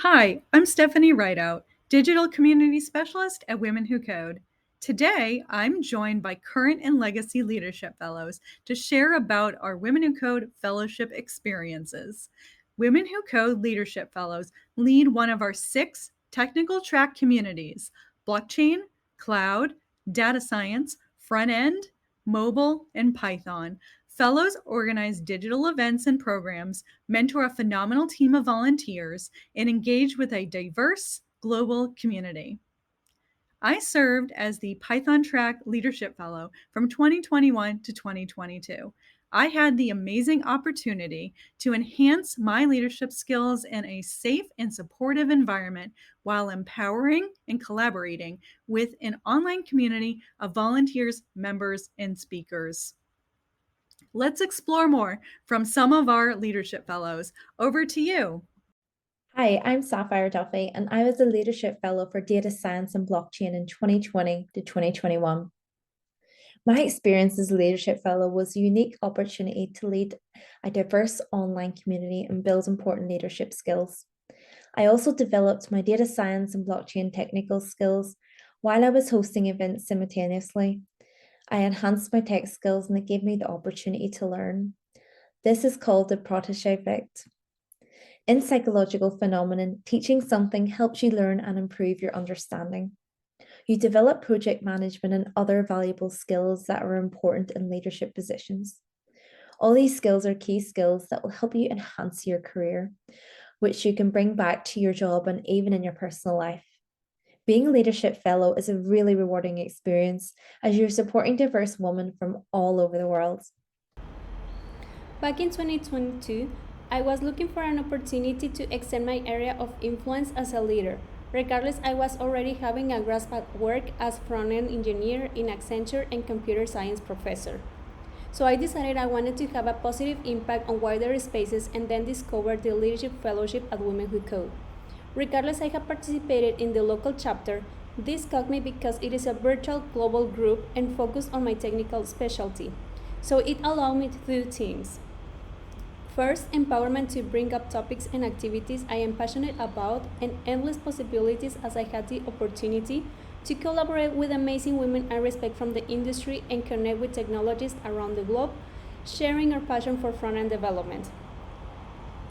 Hi, I'm Stephanie Rideout, Digital Community Specialist at Women Who Code. Today, I'm joined by current and legacy leadership fellows to share about our Women Who Code fellowship experiences. Women Who Code leadership fellows lead one of our 6 technical track communities: blockchain, cloud, data science, front end, mobile, and Python. Fellows organize digital events and programs, mentor a phenomenal team of volunteers, and engage with a diverse global community. I served as the Python Track Leadership Fellow from 2021 to 2022. I had the amazing opportunity to enhance my leadership skills in a safe and supportive environment while empowering and collaborating with an online community of volunteers, members, and speakers. Let's explore more from some of our leadership fellows. Over to you. Hi, I'm Sapphire Duffy, and I was a leadership fellow for data science and blockchain in 2020 to 2021. My experience as a leadership fellow was a unique opportunity to lead a diverse online community and build important leadership skills. I also developed my data science and blockchain technical skills while I was hosting events simultaneously. I enhanced my tech skills and it gave me the opportunity to learn. This is called the protege effect. In psychological phenomenon, teaching something helps you learn and improve your understanding. You develop project management and other valuable skills that are important in leadership positions. All these skills are key skills that will help you enhance your career, which you can bring back to your job and even in your personal life. Being a leadership fellow is a really rewarding experience as you're supporting diverse women from all over the world. Back in 2022, I was looking for an opportunity to extend my area of influence as a leader. Regardless, I was already having a grasp at work as front-end engineer in Accenture and computer science professor. So I decided I wanted to have a positive impact on wider spaces and then discovered the Leadership Fellowship at Women Who Code. Regardless, I have participated in the local chapter. This caught me because it is a virtual global group and focused on my technical specialty. So it allowed me to do things. First, empowerment to bring up topics and activities I am passionate about and endless possibilities as I had the opportunity to collaborate with amazing women I respect from the industry and connect with technologists around the globe, sharing our passion for front-end development.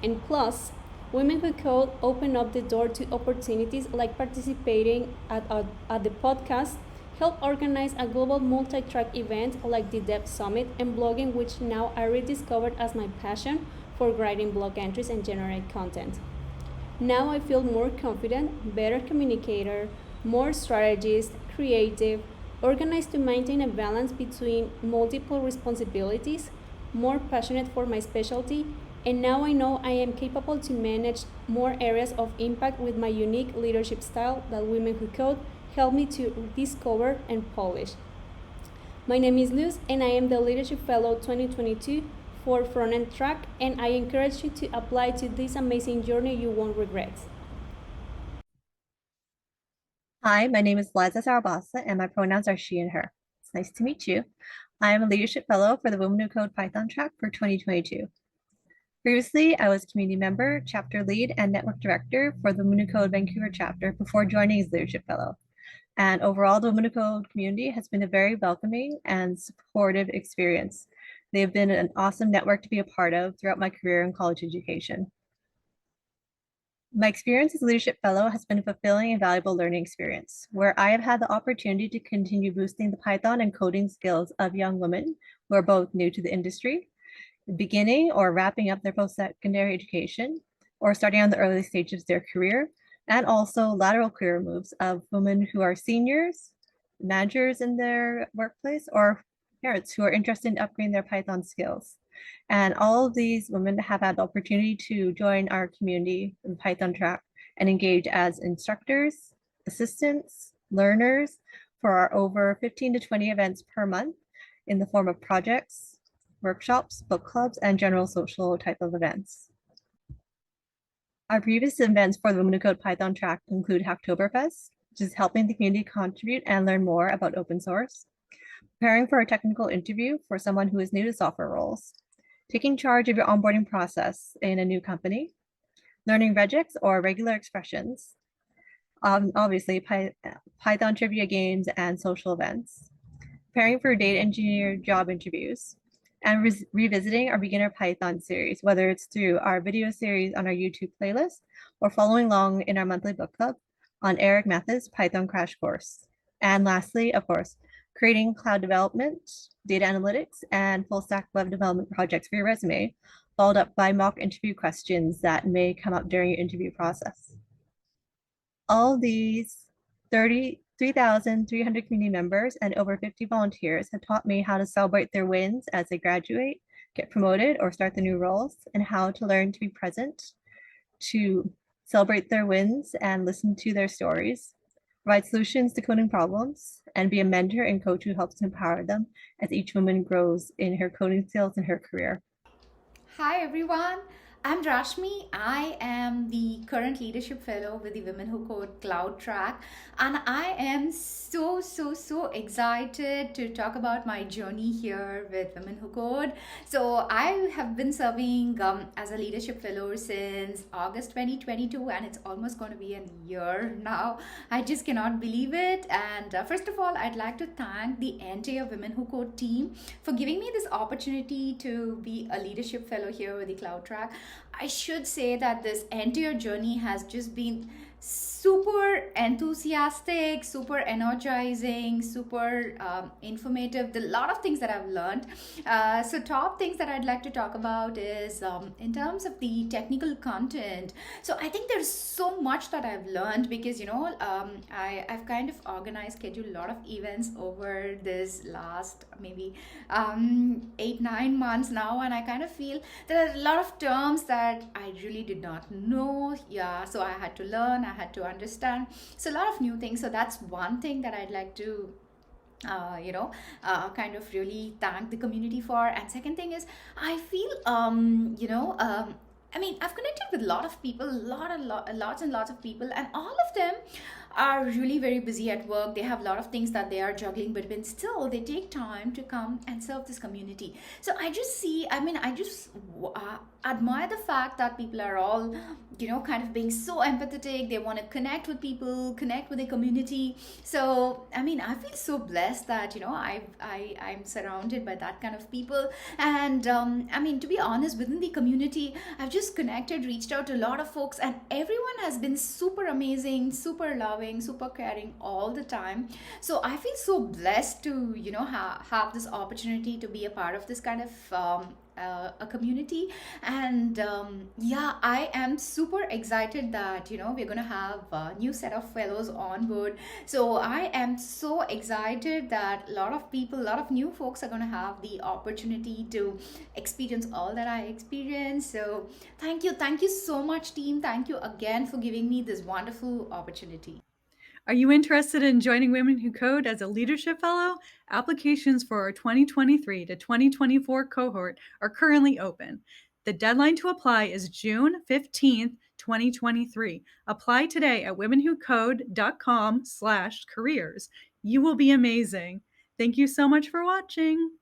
And plus, Women Who Code open up the door to opportunities like participating at the podcast, help organize a global multi-track event like the Dev Summit, and blogging, which now I rediscovered as my passion for writing blog entries and generate content. Now I feel more confident, better communicator, more strategist, creative, organized to maintain a balance between multiple responsibilities, more passionate for my specialty, and now I know I am capable to manage more areas of impact with my unique leadership style that Women Who Code helped me to discover and polish. My name is Luz and I am the Leadership Fellow 2022 for Frontend Track, and I encourage you to apply to this amazing journey you won't regret. Hi, my name is Eliza Sarobhasa and my pronouns are she and her. It's nice to meet you. I am a Leadership Fellow for the Women Who Code Python track for 2022. Previously, I was community member, chapter lead, and network director for the Women Who Code Vancouver chapter before joining as Leadership Fellow. And overall, the Women Who Code community has been a very welcoming and supportive experience. They have been an awesome network to be a part of throughout my career in college education. My experience as a leadership fellow has been a fulfilling and valuable learning experience, where I have had the opportunity to continue boosting the Python and coding skills of young women who are both new to the industry, beginning or wrapping up their post-secondary education, or starting on the early stages of their career, and also lateral career moves of women who are seniors, managers in their workplace, or parents who are interested in upgrading their Python skills. And all of these women have had the opportunity to join our community in Python track and engage as instructors, assistants, learners for our over 15 to 20 events per month in the form of projects, workshops, book clubs, and general social type of events. Our previous events for the Women Who Code Python track include Hacktoberfest, which is helping the community contribute and learn more about open source, preparing for a technical interview for someone who is new to software roles, taking charge of your onboarding process in a new company, learning regex or regular expressions, obviously Python trivia games and social events, preparing for data engineer job interviews, and revisiting our beginner Python series, whether it's through our video series on our YouTube playlist or following along in our monthly book club on Eric Method's Python Crash Course. And lastly, of course, creating cloud development, data analytics, and full stack web development projects for your resume, followed up by mock interview questions that may come up during your interview process. All these 3,300 community members and over 50 volunteers have taught me how to celebrate their wins as they graduate, get promoted, or start their new roles, and how to learn to be present, to celebrate their wins and listen to their stories, provide solutions to coding problems, and be a mentor and coach who helps to empower them as each woman grows in her coding skills and her career. Hi everyone, I'm Rashmi. I am the current leadership fellow with the Women Who Code Cloud track, and I am so excited to talk about my journey here with Women Who Code. So I have been serving as a leadership fellow since August 2022, and it's almost going to be a year now. I just cannot believe it. And first of all, I'd like to thank the entire Women Who Code team for giving me this opportunity to be a leadership fellow here with the cloud track. I should say that this entire journey has just been super enthusiastic, super energizing, super informative. A lot of things that I've learned. So top things that I'd like to talk about is in terms of the technical content. So I think there's so much that I've learned because, I've kind of organized, scheduled a lot of events over this last maybe 8-9 months now, and I kind of feel there are a lot of terms that I really did not know. Yeah, so I had to learn, I had to understand. So a lot of new things. So that's one thing that I'd like to kind of really thank the community for. And second thing is, I feel I've connected with a lot of people, lots and lots of people, and all of them are really very busy at work. They have a lot of things that they are juggling, but when still they take time to come and serve this community. So I just admire the fact that people are all, kind of being so empathetic. They want to connect with people, connect with the community. So, I feel so blessed that, I'm surrounded by that kind of people. And, to be honest, within the community, I've just connected, reached out to a lot of folks, and everyone has been super amazing, super loving, super caring all the time. So I feel so blessed to, have this opportunity to be a part of this kind of a community. And I am super excited that we're gonna have a new set of fellows on board. So I am so excited that a lot of new folks are gonna have the opportunity to experience all that I experienced. So thank you so much, team. Thank you again for giving me this wonderful opportunity. Are you interested in joining Women Who Code as a leadership fellow? Applications for our 2023 to 2024 cohort are currently open. The deadline to apply is June 15th, 2023. Apply today at womenwhocode.com/careers. You will be amazing. Thank you so much for watching.